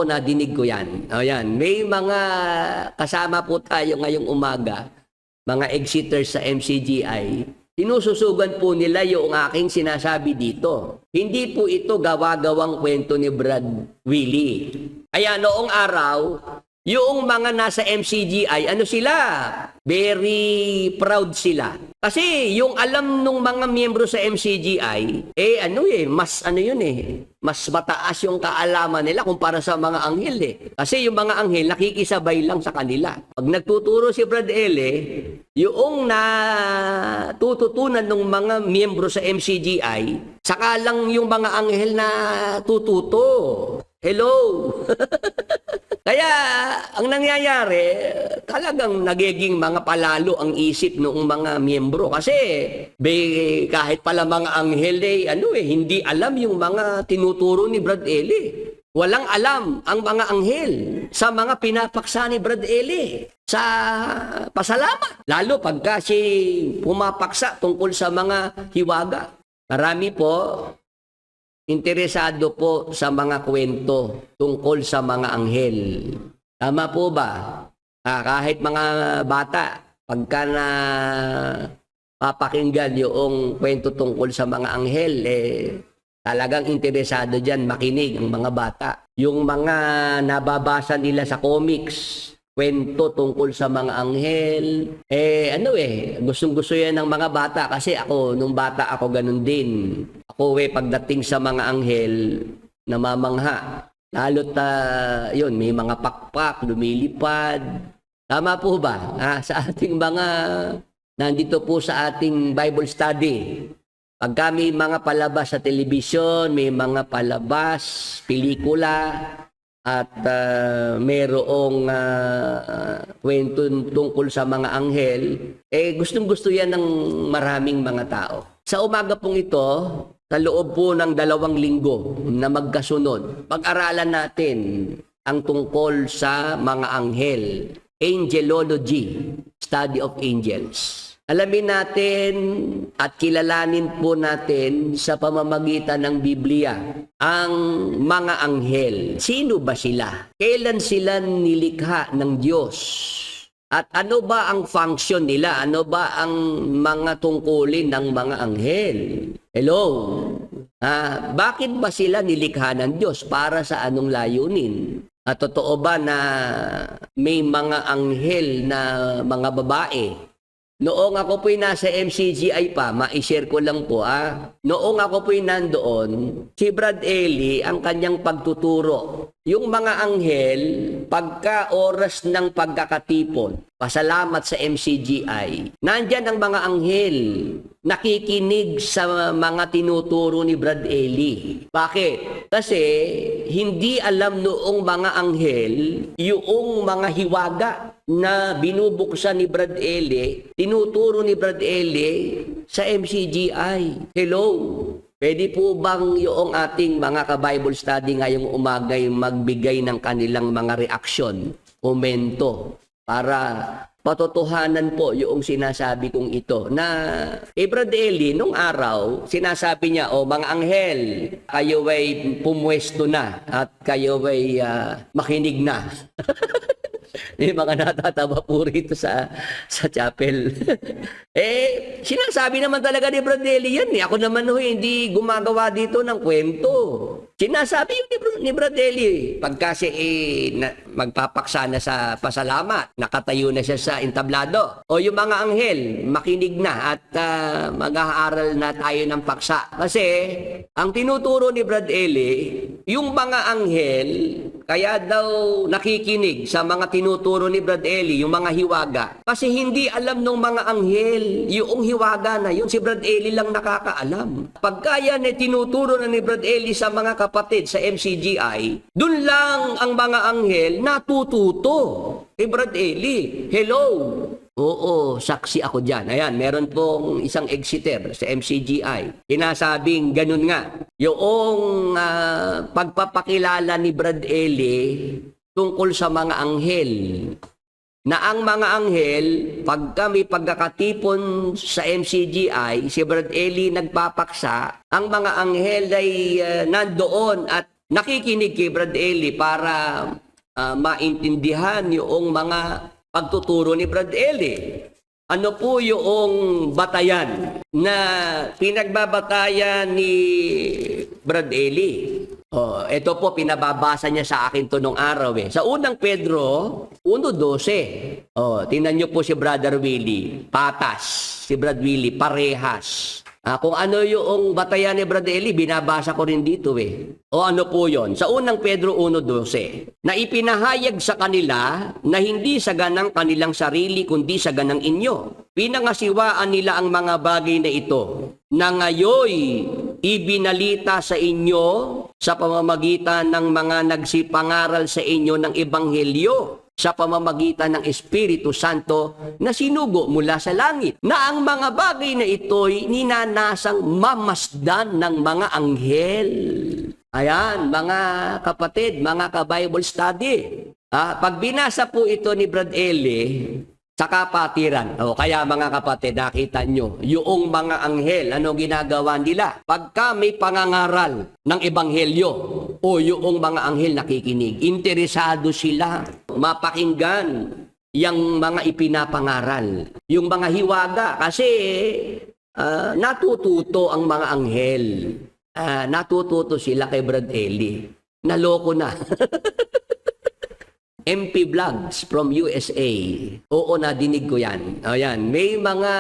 Opo, nadinig ko yan. O yan, may mga kasama po tayo ngayong umaga, mga exiters sa MCGI, sinususugan po nila yung aking sinasabi dito. Hindi po ito gawa-gawang kwento ni Brad Willie. Kaya noong araw, yung mga nasa MCGI, ano sila? Very proud sila. Kasi yung alam nung mga miyembro sa MCGI, mas mataas yung kaalaman nila kumpara sa mga anghel eh. Kasi yung mga anghel nakikisabay lang sa kanila. Pag nagtuturo si Brad Ele, yung natututunan ng mga miyembro sa MCGI, saka lang yung mga anghel na tututo. Hello! Kaya, ang nangyayari, talagang nagiging mga palalo ang isip ng mga miyembro. Kasi, kahit pala mga anghel hindi alam yung mga tinuturo ni Brad Ele. Walang alam ang mga anghel sa mga pinapaksa ni Brad Ele sa pasalamat. Lalo pagka si pumapaksa tungkol sa mga hiwaga. Marami po interesado po sa mga kwento tungkol sa mga anghel. Tama po ba? Kahit mga bata, pagka na papakinggan yung kwento tungkol sa mga anghel, talagang interesado dyan makinig ang mga bata. Yung mga nababasa nila sa comics, kwento tungkol sa mga anghel, gustong-gusto yan ng mga bata kasi ako, nung bata ako ganun din. Ako pagdating sa mga anghel, namamangha. Lalo't yun, may mga pakpak, lumilipad. Tama po ba? Sa ating mga, nandito po sa ating Bible study, pagka may mga palabas sa telebisyon, may mga palabas, pelikula, at mayroong kwento tungkol sa mga anghel, gustong-gusto yan ng maraming mga tao. Sa umaga pong ito, sa loob po ng 2 linggo na magkasunod, pag-aralan natin ang tungkol sa mga anghel, angelology, study of angels. Alamin natin at kilalanin po natin sa pamamagitan ng Biblia ang mga anghel. Sino ba sila? Kailan sila nilikha ng Diyos? At ano ba ang function nila? Ano ba ang mga tungkulin ng mga anghel? Hello? Bakit ba sila nilikha ng Diyos? Para sa anong layunin? At totoo ba na may mga anghel na mga babae? Noong ako po'y nasa MCGI pa, ma-share ko lang po Noong ako po'y nandoon, si Brad Eli ang kanyang pagtuturo. Yung mga anghel, pagka oras ng pagkakatipon, pasalamat sa MCGI, nandyan ang mga anghel, nakikinig sa mga tinuturo ni Brad Eli. Bakit? Kasi hindi alam noong mga anghel yung mga hiwaga na binubuksan ni Brad Eli, tinuturo ni Brad Eli sa MCGI. Hello? Pwede po bang yung ating mga ka-Bible study ngayong umagay magbigay ng kanilang mga reaksyon, komento, para patotohanan po yung sinasabi kong ito na Brad Eli, nung araw, sinasabi niya, mga anghel, kayo ay pumwesto na at kayo ay makinig na. May mga natatawa po rito sa chapel. Sinasabi naman talaga ni Brad Eli yan. Ako naman hindi gumagawa dito ng kwento. Sinasabi yung ni Brad Eli, pagka magpapaksa na sa pasalamat, nakatayo na siya sa entablado. O yung mga anghel, makinig na at mag-aaral na tayo ng paksa. Kasi, ang tinuturo ni Brad Eli, yung mga anghel, kaya daw nakikinig sa mga tinuturo ni Brad Eli, yung mga hiwaga. Kasi hindi alam ng mga anghel, yung hiwaga na yun, si Brad Eli lang nakakaalam. Pagka yan tinuturo na ni Brad Eli sa mga kapatid sa MCGI, dun lang ang mga anghel natututo kay Brad Eli. Hello? Oo, saksi ako dyan. Ayan, meron pong isang exiter sa MCGI. Sinasabing ganun nga. Yung pagpapakilala ni Brad Eli tungkol sa mga anghel. Na ang mga anghel, pagka may pagkakatipon sa MCGI, si Brad Eli nagpapaksa, ang mga anghel ay nandoon at nakikinig kay Brad Eli para maintindihan yung mga pagtuturo ni Brad Eli. Ano po yung batayan na pinagbabatayan ni Brad Eli? Ito po, pinababasa niya sa akin to nung araw eh. Sa unang Pedro 1:12. Tingnan niyo po si Brother Willie. Patas. Si Brad Willie, parehas. Kung ano yung batayan ni Brad Eli, binabasa ko rin dito eh. Ano po yon? Sa unang Pedro 1:12, na ipinahayag sa kanila na hindi sa ganang kanilang sarili kundi sa ganang inyo. Pinangasiwaan nila ang mga bagay na ito na ngayoy ibinalita sa inyo sa pamamagitan ng mga nagsipangaral sa inyo ng Ebanghelyo sa pamamagitan ng Espiritu Santo na sinugo mula sa langit, na ang mga bagay na ito'y ninanasang mamasdan ng mga anghel. Ayan, mga kapatid, mga ka-Bible study. Pag binasa po ito ni Brad Eli sa kapatiran, kaya mga kapatid, nakita nyo, yung mga anghel, ano ginagawa nila? Pagka may pangangaral ng Ebanghelyo, yung mga anghel nakikinig, interesado sila mapakinggan yung mga ipinapangaral, yung mga hiwaga, kasi natututo ang mga anghel. Natututo sila kay Brad Eli. Naloko na. MP Vlogs from USA. Oo, nadinig ko yan. Ayan. May mga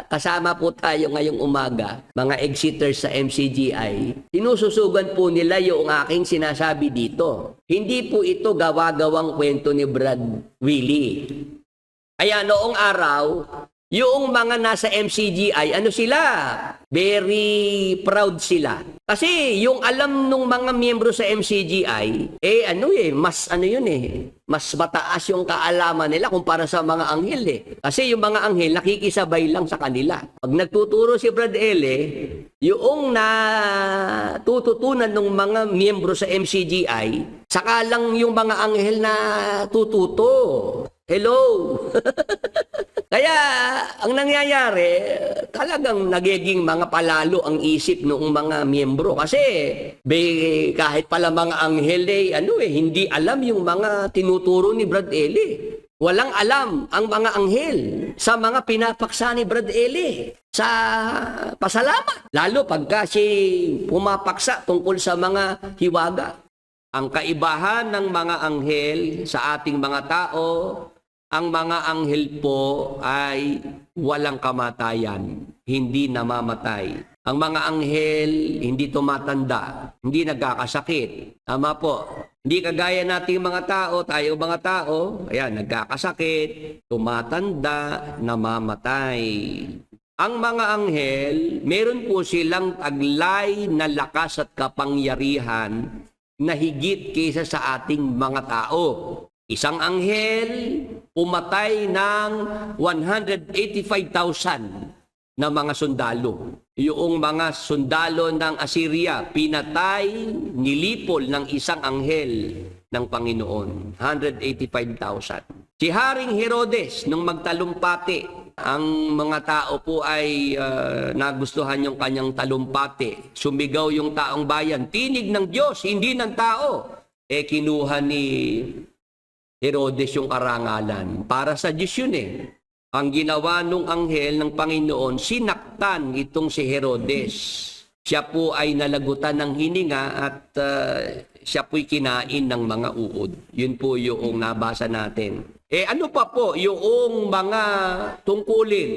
kasama po tayo ngayong umaga, mga exiters sa MCGI. Sinususugan po nila yung aking sinasabi dito. Hindi po ito gawa-gawang kwento ni Brad Willie. Kaya noong araw, yung mga nasa MCGI, ano sila? Very proud sila. Kasi yung alam nung mga miyembro sa MCGI, mas mataas yung kaalaman nila kumpara sa mga anghel eh. Kasi yung mga anghel nakikisabay lang sa kanila. Pag nagtuturo si Brad Eli, yung natututunan ng mga miyembro sa MCGI, saka lang yung mga anghel na tututo. Hello! Kaya, ang nangyayari, talagang nagiging mga palalo ang isip noong mga miyembro. Kasi, kahit pala mga anghel hindi alam yung mga tinuturo ni Brad Eli. Walang alam ang mga anghel sa mga pinapaksa ni Brad Eli sa pasalamat. Lalo pagka pumapaksa tungkol sa mga hiwaga. Ang kaibahan ng mga anghel sa ating mga tao, ang mga anghel po ay walang kamatayan, hindi namamatay. Ang mga anghel hindi tumatanda, hindi nagkakasakit. Tama po. Hindi kagaya nating mga tao, tayo mga tao, nagkakasakit, tumatanda, namamatay. Ang mga anghel, meron po silang taglay na lakas at kapangyarihan na higit kaysa sa ating mga tao. Isang anghel, pumatay ng 185,000 na mga sundalo. Yung mga sundalo ng Assyria, pinatay, nilipol ng isang anghel ng Panginoon. 185,000. Si Haring Herodes, nung magtalumpati, ang mga tao po ay nagustuhan yung kanyang talumpati. Sumigaw yung taong bayan, tinig ng Diyos, hindi ng tao. Kinuha ni Herodes yung karangalan. Para sa Diyos yun eh. Ang ginawa nung anghel ng Panginoon, sinaktan itong si Herodes. Siya po ay nalagutan ng hininga at siya po'y kinain ng mga uod. Yun po yung nabasa natin. Ano pa po yung mga tungkulin,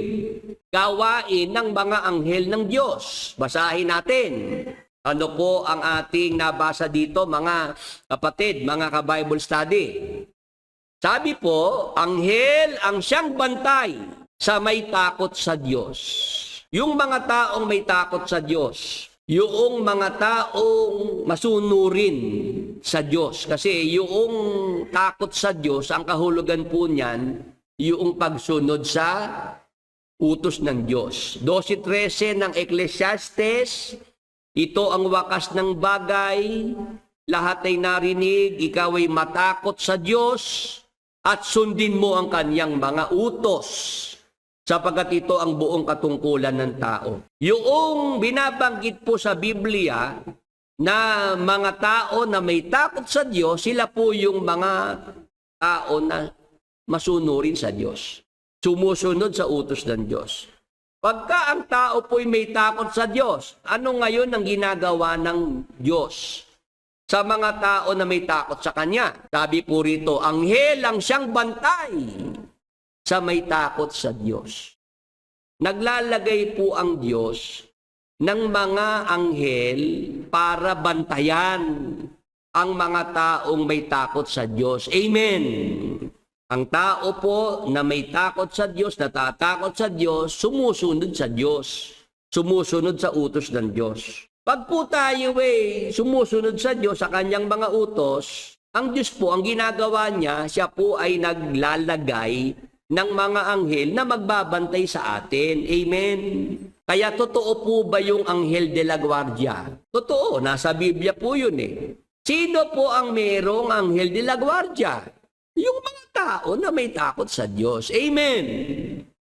gawain ng mga anghel ng Diyos? Basahin natin. Ano po ang ating nabasa dito, mga kapatid, mga ka-Bible study? Sabi po, anghel ang siyang bantay sa may takot sa Diyos. Yung mga taong may takot sa Diyos, yung mga taong masunurin sa Diyos. Kasi yung takot sa Diyos, ang kahulugan po niyan, yung pagsunod sa utos ng Diyos. 12:13 ng Ecclesiastes, ito ang wakas ng bagay, lahat ay narinig, ikaw ay matakot sa Diyos, at sundin mo ang kanyang mga utos, sapagkat ito ang buong katungkulan ng tao. Yung binabanggit po sa Biblia na mga tao na may takot sa Diyos, sila po yung mga tao na masunurin sa Diyos. Sumusunod sa utos ng Diyos. Pagka ang tao po'y may takot sa Diyos, ano ngayon ang ginagawa ng Diyos sa mga tao na may takot sa Kanya? Sabi po rito, anghel ang siyang bantay sa may takot sa Diyos. Naglalagay po ang Diyos ng mga anghel para bantayan ang mga taong may takot sa Diyos. Amen. Ang tao po na may takot sa Diyos, natatakot sa Diyos, sumusunod sa Diyos. Sumusunod sa utos ng Diyos. Pag po tayo sumusunod sa Diyos sa kanyang mga utos, ang Diyos po, ang ginagawa niya, siya po ay naglalagay ng mga anghel na magbabantay sa atin. Amen. Kaya totoo po ba yung anghel de la guardia? Totoo, nasa Biblia po yun eh. Sino po ang merong anghel de la guardia? Yung mga tao na may takot sa Diyos. Amen.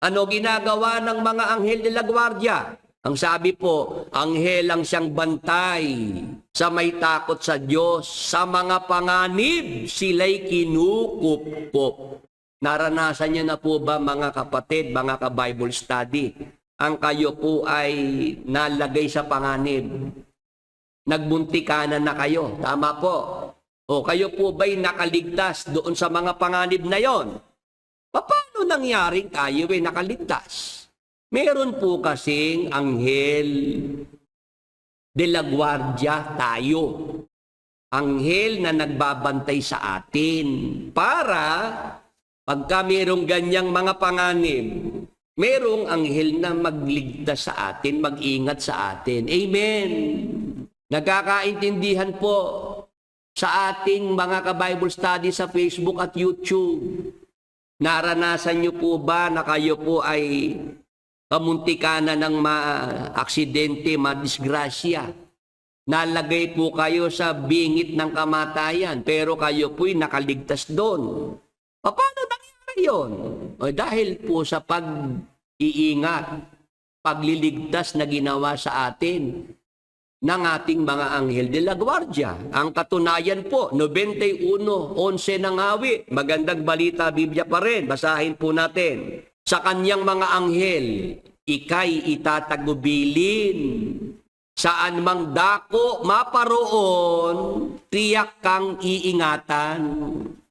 Ano ginagawa ng mga anghel de la guardia? Ang sabi po, anghel ang siyang bantay sa may takot sa Diyos. Sa mga panganib, sila'y kinukupkup. Naranasan niyo na po ba mga kapatid, mga ka-Bible study? Ang kayo po ay nalagay sa panganib. Nagbuntikana na kayo. Tama po. O kayo po ba'y nakaligtas doon sa mga panganib na yon? Paano nangyaring tayo ay nakaligtas? Meron po kasing anghel de la guardia tayo. Anghel na nagbabantay sa atin para pagka merong ganyang mga panganib, merong anghel na magligtas sa atin, mag-ingat sa atin. Amen. Nagkakaintindihan po sa ating mga ka-Bible study sa Facebook at YouTube. Naranasan niyo po ba na kayo po ay kamuntikana ng ma-aksidente, ma-disgrasya? Nalagay po kayo sa bingit ng kamatayan, pero kayo po'y nakaligtas doon. Paano nangyari yun? O, dahil po sa pag-iingat, pagliligtas na ginawa sa atin ng ating mga anghel de la guardia. Ang katunayan po, 91:11 ng awit. Magandang balita, Biblia pa rin. Basahin po natin. Sa kanyang mga anghel, ika'y itatagubilin. Saan mang dako maparoon, tiyak kang iingatan.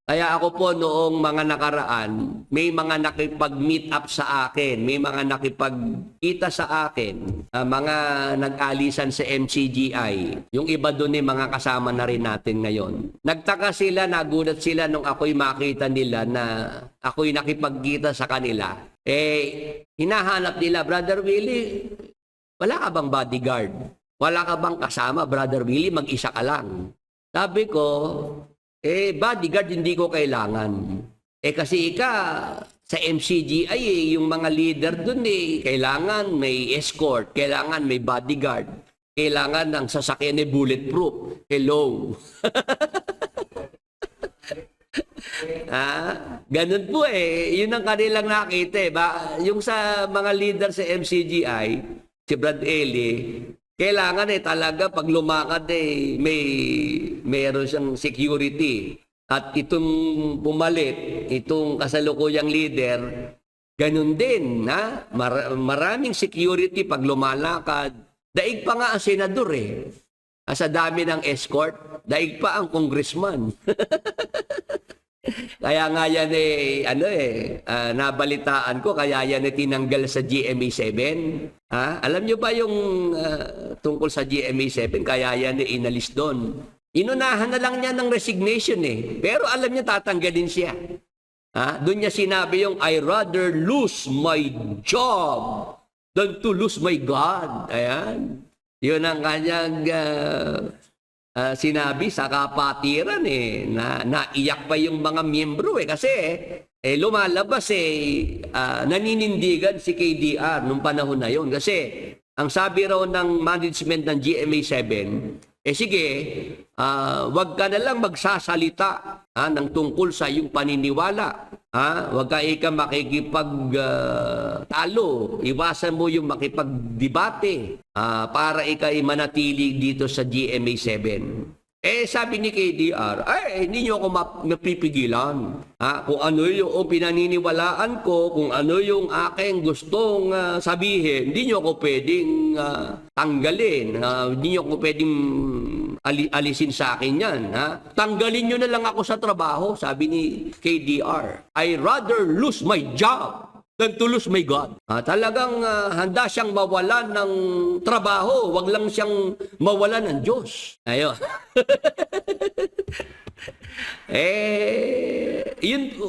Kaya ako po noong mga nakaraan, may mga nakipag-meet up sa akin, may mga nakipagkita sa akin, mga nag-alisan sa MCGI. Yung iba doon ay mga kasama na rin natin ngayon. Nagtaka sila, nagulat sila nung ako'y makita nila na ako'y nakipagkita sa kanila. Hinahanap nila, Brother Willie, wala ka bang bodyguard? Wala ka bang kasama, Brother Willie? Mag-isa ka lang. Sabi ko, bodyguard hindi ko kailangan. Kasi sa MCGI, yung mga leader dun kailangan may escort, kailangan may bodyguard, kailangan ng sasakyan bulletproof. Hello. Ganun po yun ang kanilang nakita yung sa mga leader sa MCGI, si Brad Eli, kailangan talaga pag lumakad mayroon siyang security. At itong pumalit, itong kasalukuyang leader, ganun din. Maraming security pag lumalakad. Daig pa nga ang senador Sa dami ng escort, daig pa ang congressman. Kaya nga yan nabalitaan ko, kaya yan tinanggal sa GMA7. Alam nyo ba yung tungkol sa GMA7, kaya yan inalis doon? Inunahan na lang niya ng resignation pero alam niya tatanggalin siya. Doon niya sinabi yung, I rather lose my job than to lose my God. Ayan. Yun ang kanyang sinabi sa kapatiran na naiyak pa yung mga miyembro kasi lumalabas naninindigan si KDR nung panahon na yon kasi ang sabi raw ng management ng GMA7, Sige, wag ka na lang magsasalita ng tungkol sa iyong paniniwala. Wag ka makikipag-talo. Iwasan mo yung makipagdebate para ikay manatili dito sa GMA 7. Sabi ni KDR, hindi niyo ako mapipigilan. Kung ano yung pinaniniwalaan ko, kung ano yung aking gustong sabihin, hindi niyo ako pwedeng tanggalin. Hindi niyo ako pwedeng alisin sa akin yan. Tanggalin niyo na lang ako sa trabaho, sabi ni KDR. I rather lose my job than to lose my God. Talagang handa siyang mawalan ng trabaho, wag lang siyang mawalan ng Diyos. Ayun.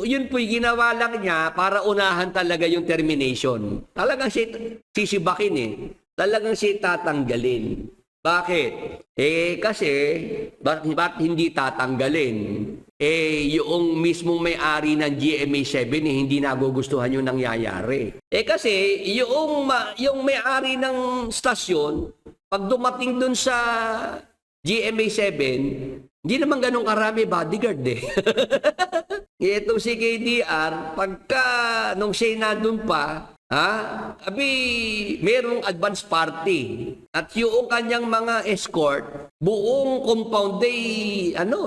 Yun po'y ginawa lang niya para unahan talaga yung termination. Talagang sisibakin Talagang tatanggalin. Bakit? Kasi, bakit hindi tatanggalin? Yung mismong may-ari ng GMA7 hindi nagugustuhan yung nangyayari. Kasi yung may-ari ng stasyon, pag dumating dun sa GMA7, hindi naman ganun karami bodyguard Itong si KDR, pagka nung siya nandun pa, merong advance party. At yung kanyang mga escort, buong compound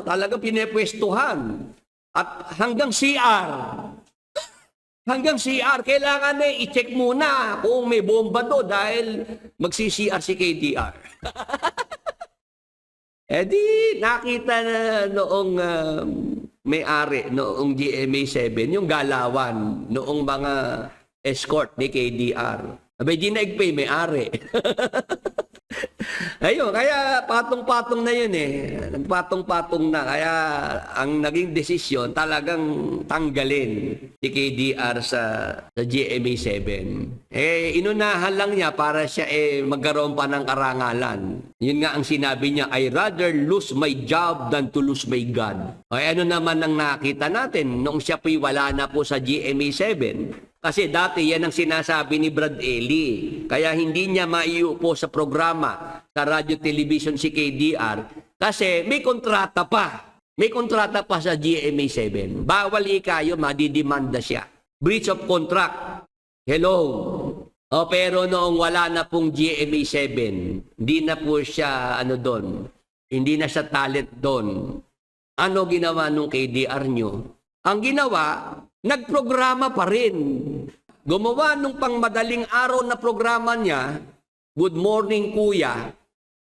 talagang pinepwestuhan. At hanggang CR, kailangan i-check muna kung may bomba dahil magsi-CR si KDR. Nakita na noong may-ari, noong GMA7, yung galawan, noong mga escort ni KDR. Di naigpay, may-ari. Ayun, kaya patong-patong na yun Nagpatong-patong na. Kaya ang naging desisyon talagang tanggalin si KDR sa GMA7. Inunahan lang niya para siya magkaroon pa ng karangalan. Yun nga ang sinabi niya, I rather lose my job than to lose my God. Ano naman ang nakita natin nung siya po'y wala na po sa GMA7? Kasi dati yan ang sinasabi ni Brad Eli. Kaya hindi niya maiupo sa programa sa radio television si KDR kasi may kontrata pa. May kontrata pa sa GMA7. Bawal ikayo, madidemanda siya. Breach of contract. Hello. Pero noong wala na pong GMA7, hindi na po siya doon. Hindi na siya talent doon. Ano ginawa nung KDR nyo? Ang ginawa, nagprograma pa rin. Gumawa nung pangmadaling araw na programa niya, Good Morning Kuya,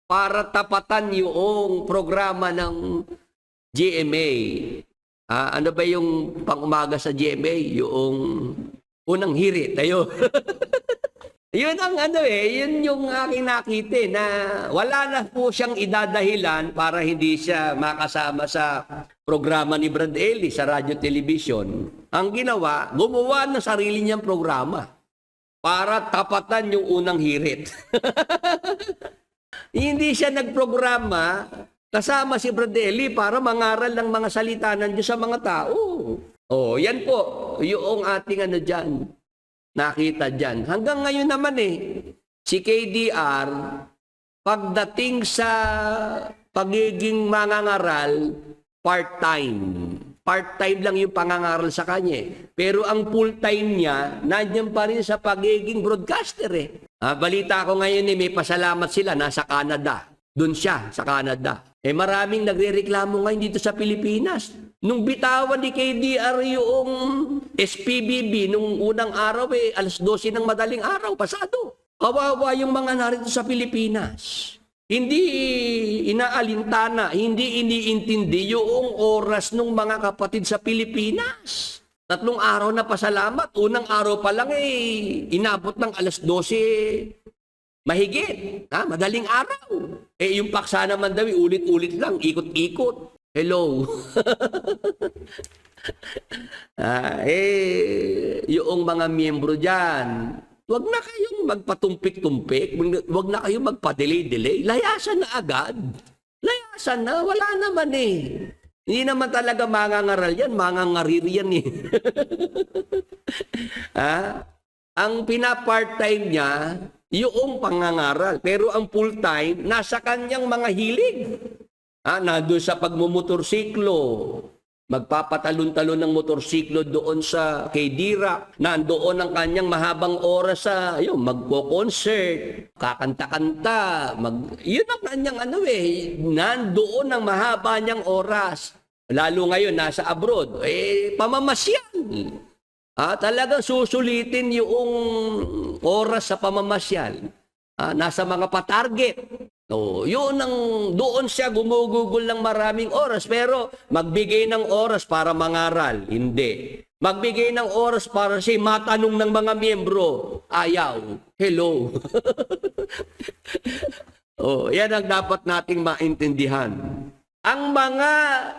para tapatan yung programa ng GMA. Ano ba yung pang-umaga sa GMA? Yung unang hirit. Ayun. Yun ang yun yung aking nakita na wala na po siyang idadahilan para hindi siya makasama sa programa ni Brad Eli sa radio television. Ang ginawa, gumawa ng sarili niyang programa para tapatan yung unang hirit. Hindi siya nagprograma kasama si Brad Eli para mangaral ng mga salita ng Diyos sa mga tao. Yan po, yung ating dyan. Nakita dyan. Hanggang ngayon naman si KDR, pagdating sa pagiging mangangaral, part-time. Part-time lang yung pangangaral sa kanya. Pero ang full-time niya, nandiyan pa rin sa pagiging broadcaster Balita ko ngayon may pasalamat sila, nasa Canada. Doon siya, sa Canada. Maraming nagrereklamo ngayon dito sa Pilipinas. Nung bitawan ni KDR yung SPBB, nung unang araw 12:00 ng madaling araw, pasado. Kawawa yung mga narito sa Pilipinas. Hindi inaalintana, hindi iniintindi yung oras ng mga kapatid sa Pilipinas. 3 araw na pasalamat. Unang araw pa lang inabot ng 12:00 mahigit. Madaling araw. Yung paksa naman daw, ulit-ulit lang, ikot-ikot. Hello. Yung mga miyembro dyan, wag na kayong magpatumpik-tumpik, wag na kayong magpa-delay-delay. Layasan na agad. Layasan na, wala naman Hindi naman talaga mangangaral yan, mangangarir yan Ang pina-part-time niya, yung pangangaral. Pero ang full-time, nasa kanyang mga hilig. Nandun sa pagmumotorsiklo, magpapatalon-talon ng motorsiklo doon sa kay Dira. Nandoon ang kanyang mahabang oras sa magko-concert, kakanta-kanta, yun ang kanyang nandoon ang mahaba niyang oras. Lalo ngayon nasa abroad, pamamasyal. Talagang susulitin yung oras sa pamamasyal. Nasa mga pa-target. Doon siya gumugugol ng maraming oras, pero magbigay ng oras para mangaral, hindi. Magbigay ng oras para siya matanong ng mga miyembro, ayaw. Hello. Yan ang dapat nating maintindihan. Ang mga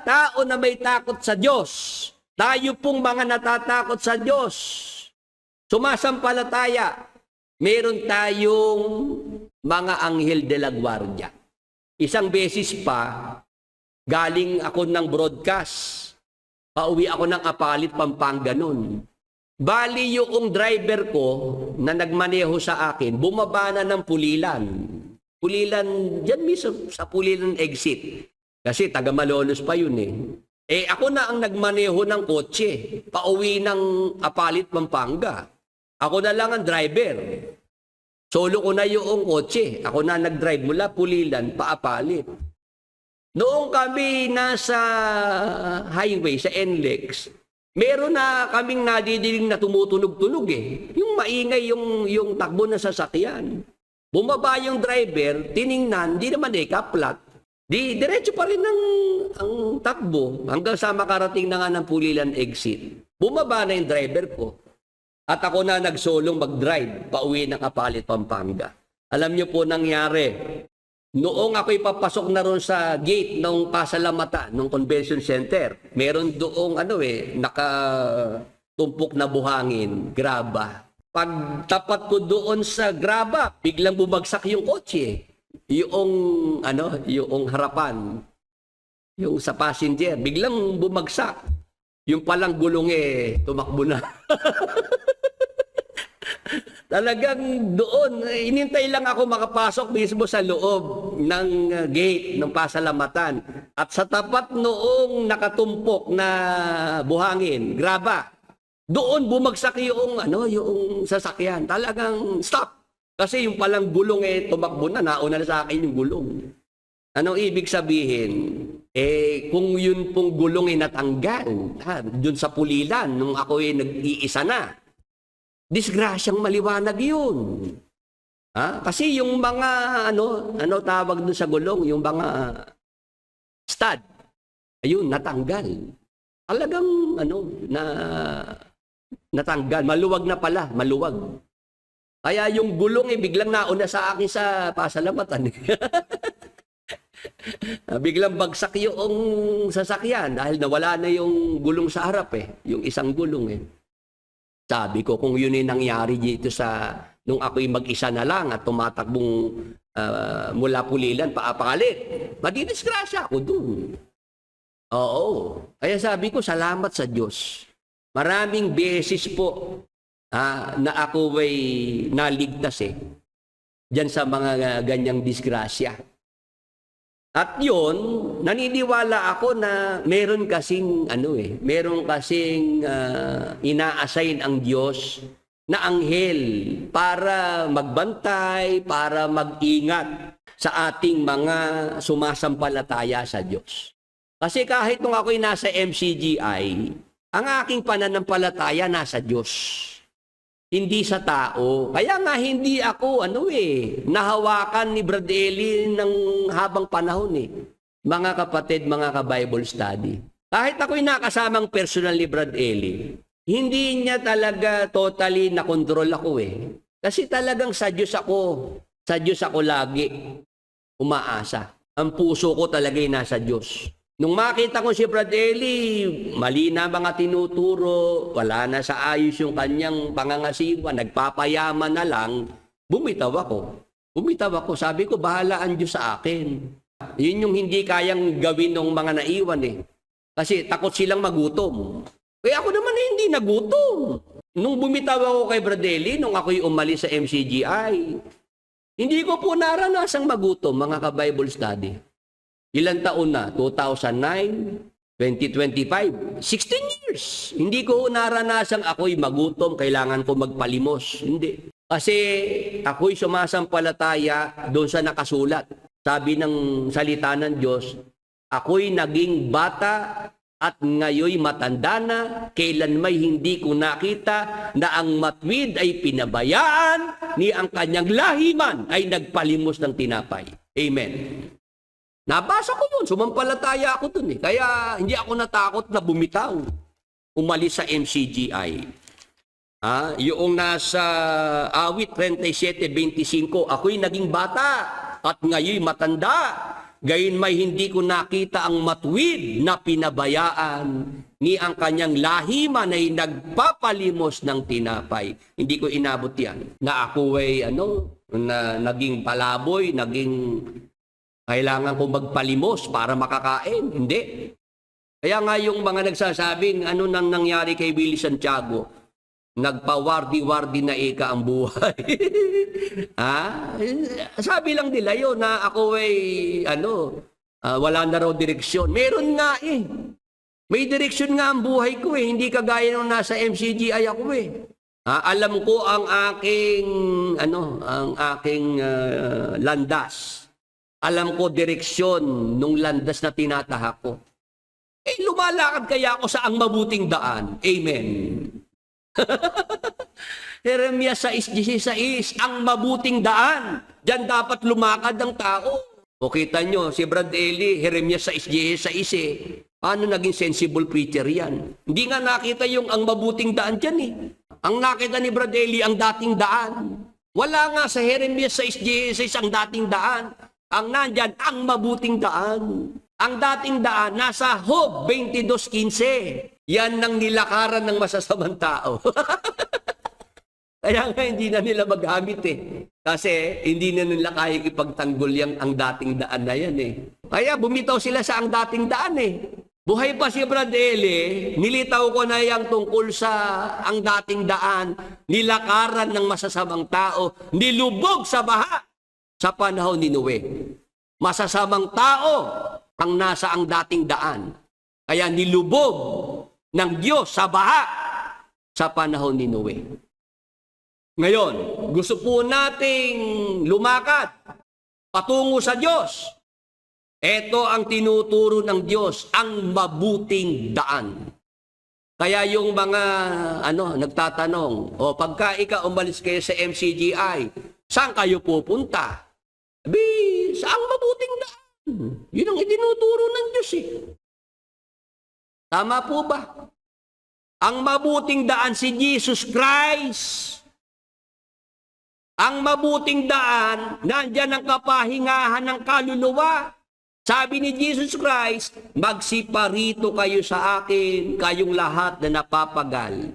tao na may takot sa Diyos, tayo pong mga natatakot sa Diyos, sumasampalataya, meron tayong mga anghel de la guardia. Isang beses pa, galing ako ng broadcast. Pauwi ako ng Apalit, Pampanga noon. Bali yung driver ko na nagmaneho sa akin, bumaba na ng Pulilan. Pulilan, dyan mismo sa Pulilan exit. Kasi taga Malolos pa yun ako na ang nagmaneho ng kotse, pauwi ng Apalit, Pampanga. Ako na lang ang driver. Solo ko na yung kotse. Ako na nag-drive mula Pulilan pa Apalit. Noong kami nasa highway, sa NLEX, meron na kaming nadidiling na tumutunog-tunog Yung maingay yung takbo na sasakyan. Bumaba yung driver, tiningnan, di naman kaplat. Diretso pa rin ang takbo hanggang sa makarating na nga ng Pulilan exit. Bumaba na yung driver ko. At ako na nagsolong mag-drive pauwi ng Apalit, Pampanga. Alam niyo po nangyari, noong ako'y papasok na ron sa gate ng Pasalamatan, ng Convention Center, meron doong nakatumpok na buhangin, graba. Pag tapat ko doon sa graba, biglang bumagsak yung kotse. Yung harapan, yung sa passenger, biglang bumagsak. Yung palang gulong tumakbo na. Talagang doon, inintay lang ako makapasok mismo sa loob ng gate ng Pasalamatan. At sa tapat noong nakatumpok na buhangin, graba, doon bumagsak yung sasakyan. Talagang stop. Kasi yung palang gulong tumakbo na, nauna na sa akin yung gulong. Anong ibig sabihin? Kung yun pong gulong natanggal, dun sa Pulilan, nung ako nag-iisa na, disgrasyang maliwanag yun. Kasi yung mga, tawag dun sa gulong, yung mga stud, ayun, natanggal. Talagang, natanggal. Maluwag na pala, maluwag. Kaya yung gulong biglang nauna sa akin sa Pasalamatan. Biglang bagsak yung sasakyan dahil nawala na yung gulong sa harap yung isang gulong Sabi ko kung yun nangyari dito nung ako'y mag-isa na lang at tumatakbong mula Pulilan pa Apalit, madidisgrasya ako dun. Oo. Kaya sabi ko salamat sa Diyos. Maraming beses po na ako ay naligtas diyan sa mga ganyang disgrasya. At yun, naniniwala ako na meron kasing ina-assign ang Diyos na anghel para magbantay, para mag-ingat sa ating mga sumasampalataya sa Diyos. Kasi kahit nung ako'y nasa MCGI, ang aking pananampalataya nasa Diyos. Hindi sa tao. Kaya nga hindi ako nahawakan ni Brad Eli ng habang panahon Mga kapatid, mga ka-Bible study. Kahit ako'y nakasamang personal ni Brad Eli, hindi niya talaga totally na-control ako Kasi talagang sa Diyos ako lagi umaasa. Ang puso ko talaga nasa Diyos. Nung makita ko si Brad Eli, mali na mga tinuturo, wala na sa ayos yung kanyang pangangasiwa, nagpapayaman na lang, bumitaw ako. Sabi ko, bahala ang Diyos sa akin. Yun yung hindi kayang gawin ng mga naiwan Kasi takot silang magutom. Kaya ako naman hindi nagutom. Nung bumitaw ako kay Bradley, nung ako'y umalis sa MCGI, hindi ko po naranasang magutom, mga ka-Bible study. Ilan taon na? 2009, 2025, 16 years. Hindi ko naranasang ako'y magutom, kailangan ko magpalimos. Hindi. Kasi ako'y sumasampalataya doon sa nakasulat. Sabi ng salita ng Diyos, ako'y naging bata at ngayoy matanda na, kailan may hindi ko nakita na ang matwid ay pinabayaan, ni ang kanyang lahiman ay nagpalimos ng tinapay. Amen. Nabasa ko yun, sumampalataya ako dun eh. Kaya hindi ako natakot na bumitaw, umalis sa MCGI. Yung nasa awit 37:25, ako'y naging bata at ngayoy matanda, gayon may hindi ko nakita ang matwid na pinabayaan, ni ang kanyang lahiman ay nagpapalimos ng tinapay. Hindi ko inabot yan. Na ako ay na naging palaboy, kailangan ko magpalimos para makakain. Hindi. Kaya nga yung mga nagsasabing ano nang nangyari kay Willie Santiago, nagpawardi-wardi na ika ang buhay. Sabi lang nila yun na ako ay wala na raw direksyon. Meron nga eh. May direksyon nga ang buhay ko eh. Hindi kagaya nung nasa MCGI ako eh. Alam ko ang aking landas. Alam ko direksyon nung landas na tinatahak ko. Lumalakad kaya ako sa ang mabuting daan. Amen. Jeremias 6:16, ang mabuting daan. Diyan dapat lumakad ang tao. O kita nyo, si Brad Eli, Jeremias 6:16 eh. Paano naging sensible preacher yan? Hindi nga nakita yung ang mabuting daan dyan eh. Ang nakita ni Brad Eli, ang dating daan. Wala nga sa Jeremias 6:16 ang dating daan. Ang nandyan, ang mabuting daan. Ang dating daan, nasa Job 22:15. Yan ang nilakaran ng masasamang tao. Kaya nga hindi na nila magamit eh. Kasi hindi na nila kaya ipagtanggol ang dating daan na yan eh. Kaya bumitaw sila sa ang dating daan eh. Buhay pa si Brad Eli, nilitaw ko na yang tungkol sa ang dating daan, nilakaran ng masasamang tao, nilubog sa baha sa panahon ni Noe. Masasamang tao ang nasa ang dating daan. Kaya nilubog ng Diyos sa baha sa panahon ni Noe. Ngayon, gusto po nating lumakad patungo sa Diyos. Ito ang tinuturo ng Diyos, ang mabuting daan. Kaya yung mga nagtatanong, pagka ikaw umalis kayo sa MCGI, saan kayo pupunta? Sa ang mabuting daan. Yun ang itinuturo ng Diyos eh. Tama po ba? Ang mabuting daan si Jesus Christ. Ang mabuting daan, nandyan ang kapahingahan ng kaluluwa. Sabi ni Jesus Christ, magsiparito kayo sa akin, kayong lahat na napapagal,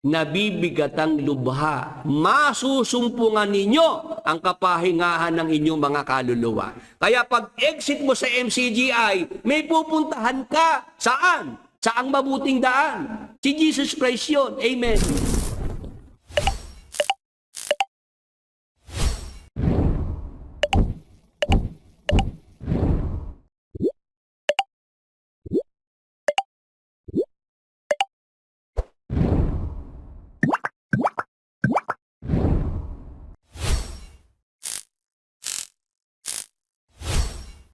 nabibigat ang lubha, masusumpungan ninyo ang kapahingahan ng inyong mga kaluluwa. Kaya pag exit mo sa MCGI, may pupuntahan ka. Saan? Sa ang mabuting daan. Si Jesus Christ yun. Amen.